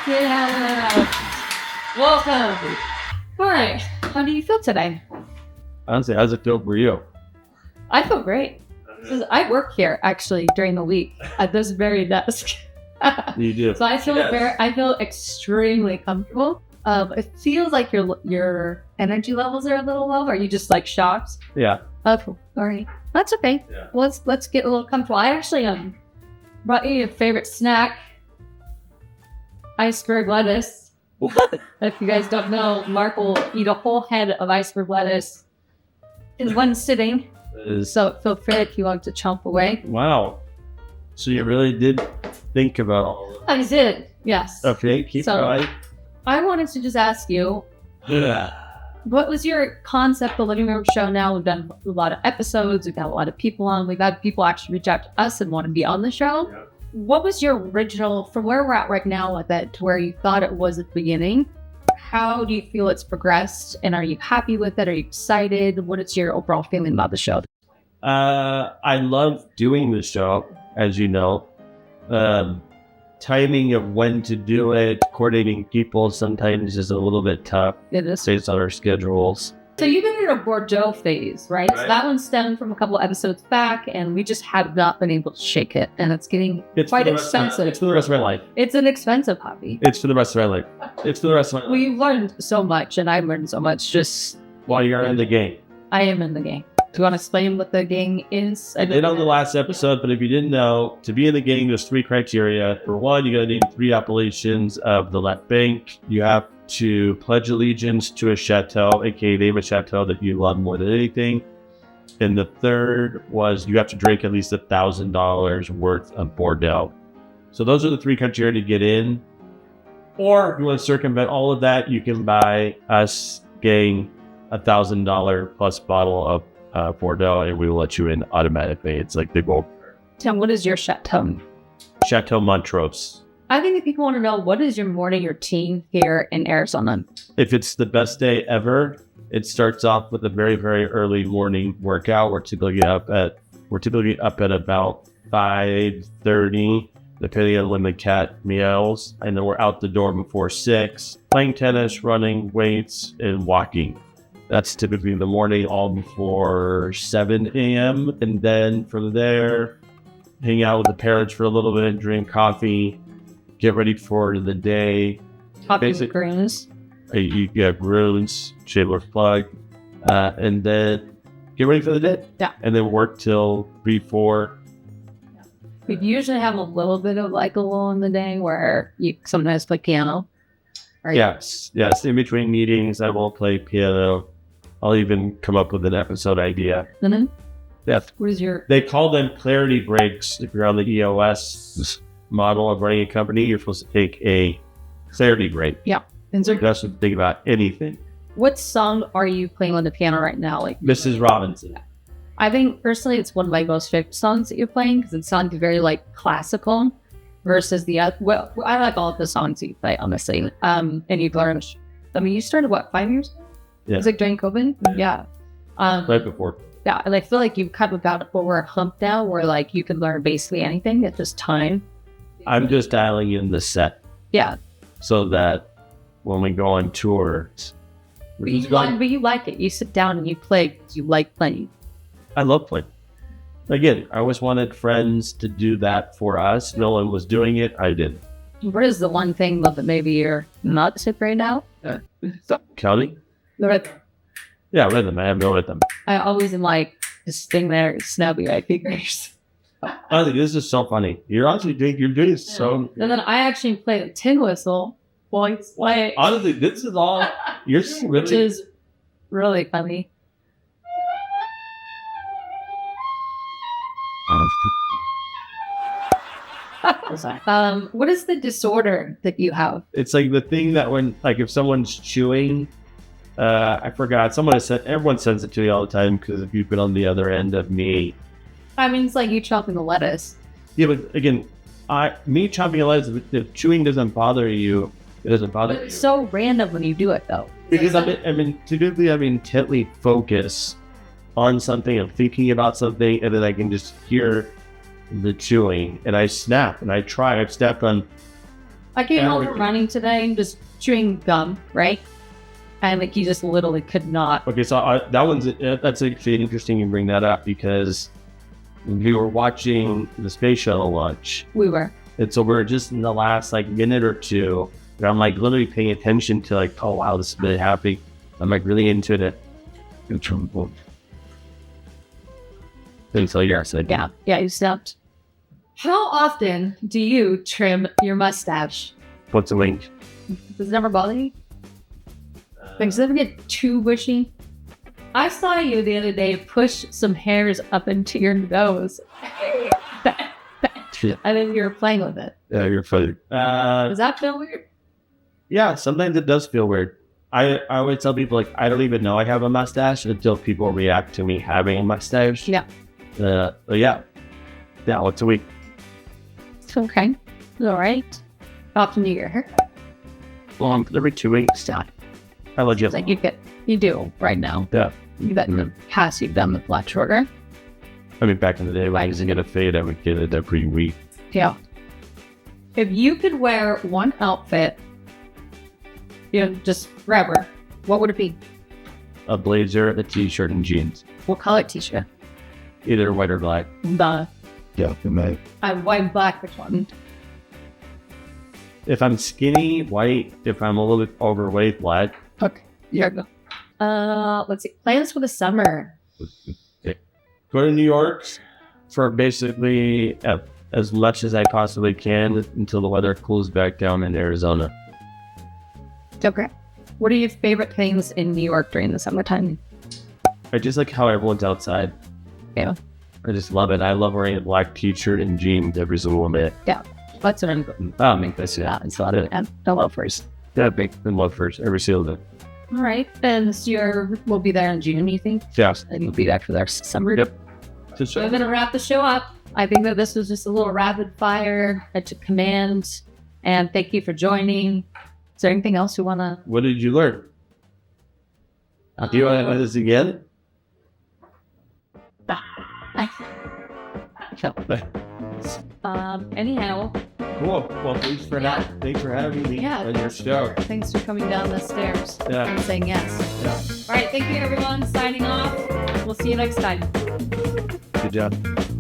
Yeah. Welcome. All right. How do you feel today? Honestly, how's it feel for you? I feel great. 'Cause I work here actually during the week at this very desk. You do. So I feel extremely comfortable. It feels like your energy levels are a little low. Are you just like shocked? Yeah. Oh, cool. All right. That's okay. Yeah. Let's get a little comfortable. I actually brought you a favorite snack. Iceberg lettuce. If you guys don't know, Mark will eat a whole head of iceberg lettuce in one sitting. So feel free if you want to chomp away. Wow. So you really did think about all of I did, yes. Okay, keep going. I wanted to just ask you, what was your concept of the Living Room Show? Now we've done a lot of episodes, we've got a lot of people on, we've had people actually reach out to us and want to be on the show. Yeah. What was your original, from where we're at right now with it to where you thought it was at the beginning? How do you feel it's progressed? And are you happy with it? Are you excited? What is your overall feeling about the show? I love doing the show, as you know. Timing of when to do it, coordinating people sometimes is a little bit tough It is. based on our schedules. So you've been in a Bordeaux phase, right? So that one stemmed from a couple episodes back, and we just have not been able to shake it, and it's getting quite expensive. It's for the rest of my life. It's an expensive hobby. It's for the rest of my life. It's for the rest of my life. We've learned so much, and I've learned so much. Just While you're in the game. I am in the game. Do you want to explain what the gang is? I did on the last episode, but if you didn't know, to be in the game, there's 3 criteria. For one, you got to name 3 appellations of the left bank. You have to pledge allegiance to a chateau, aka name a chateau that you love more than anything. And the third was you have to drink at least $1,000 worth of Bordeaux. So those are the 3 criteria to get in. Or if you want to circumvent all of that, you can buy us gang $1,000 plus bottle of Bordeaux, and we will let you in automatically. It's like the gold. Tim, what is your chateau? Chateau Montrose. I think if people want to know, what is your morning routine here in Arizona? If it's the best day ever, it starts off with a very, very early morning workout. We're typically up at about 5:30, depending on when the cat meows, and then we're out the door before 6, playing tennis, running, weights, and walking. That's typically the morning, all before 7 a.m. And then from there, hang out with the parents for a little bit, drink coffee, get ready for the day. Coffee with greens. You get runes, shameless plug, and then get ready for the day. Yeah. And then work till 3, 4. We usually have a little bit of like a lull in the day where you sometimes play piano. Right? Yes. In between meetings, I will play piano. I'll even come up with an episode idea. Mm-hmm. Yes. What is your... They call them clarity breaks. If you're on the EOS model of running a company, you're supposed to take a clarity break. Yeah. And so, that's what think about anything. What song are you playing on the piano right now? Like Mrs. Robinson. I think personally it's one of my most favorite songs that you're playing because it sounds very like classical versus the other. Well, I like all of the songs that you play, honestly. And you've learned. I mean, you started what, 5 years ago? Yeah. Was it during COVID? Yeah. Right before. Yeah, and I feel like you've kind of got over a hump now where like you can learn basically anything at this time. I'm just dialing in the set. Yeah. So that when we go on tour, but you like it. You sit down and you play because you like playing. I love playing. Again, I always wanted friends to do that for us. No one was doing it. I did. What is the one thing that maybe you're not sick right now? Counting? The rhythm. Yeah, rhythm. I have no rhythm. I always am like, just sitting there, snapping my fingers. Honestly, this is so funny. You're doing it so. And then I actually play the tin whistle while you play. Honestly, this is all. Which is really funny. What is the disorder that you have? It's like the thing that when, like, if someone's chewing, I forgot. Everyone sends it to me all the time because if you've been on the other end of me. I mean, it's like you chopping the lettuce. Yeah, but again, me chopping a lettuce, if chewing doesn't bother you, it doesn't bother you. It's so random when you do it, though. Because typically I'm intently focused on something, I'm thinking about something, and then I can just hear the chewing, and I snap, and I've snapped on I came home from running today and just chewing gum, right? And like he just literally could not. Okay, so that's actually interesting you bring that up because we were watching the space shuttle launch. We were. And so we're just in the last like minute or two, and I'm like literally paying attention to like, oh wow, this is really happening. I'm like really into it. Until you're said. Yeah, you slept. How often do you trim your mustache? What's the link? Does it never bother you? Like, does it ever get too bushy? I saw you the other day push some hairs up into your nose. And then you were playing with it. Yeah, you're funny. Does that feel weird? Yeah, sometimes it does feel weird. I always tell people, like, I don't even know I have a mustache until people react to me having a mustache. Yeah. But yeah, once a week. It's okay. All right. How often do you get your haircut? Well, every 2 weeks. Yeah. I legit. Like you do right now. Yeah. You bet in the past you've done the flat shorter. I mean, back in the day when I was going to fade, I would get it every week. Yeah. If you could wear one outfit, just forever, what would it be? A blazer, a t-shirt, and jeans. What color t-shirt? Either white or black. Yeah, I'm white and black. Which one? If I'm skinny, white. If I'm a little bit overweight, black. Okay. Here we go. Let's see. Plans for the summer. Go to New York for basically as much as I possibly can until the weather cools back down in Arizona. Okay. What are your favorite things in New York during the summertime? I just like how everyone's outside. Yeah. I just love it. I love wearing a black t-shirt and jeans every single minute. Yeah. That's what I'm going I'll make this. Yeah, it's a lot of the loafers. Yeah, big and loafers every single day. All right. Then this year we'll be there in June, you think? Yes. And you'll be back for their summer. Yep. So I'm going to wrap the show up. I think that this was just a little rapid fire to command. And thank you for joining. Is there anything else you want to? What did you learn? Do you want to do this again? Anyhow. Cool. Well, thanks for having me on your show. Thanks for coming down the stairs and saying yes. Yeah. All right. Thank you, everyone. Signing off. We'll see you next time. Good job.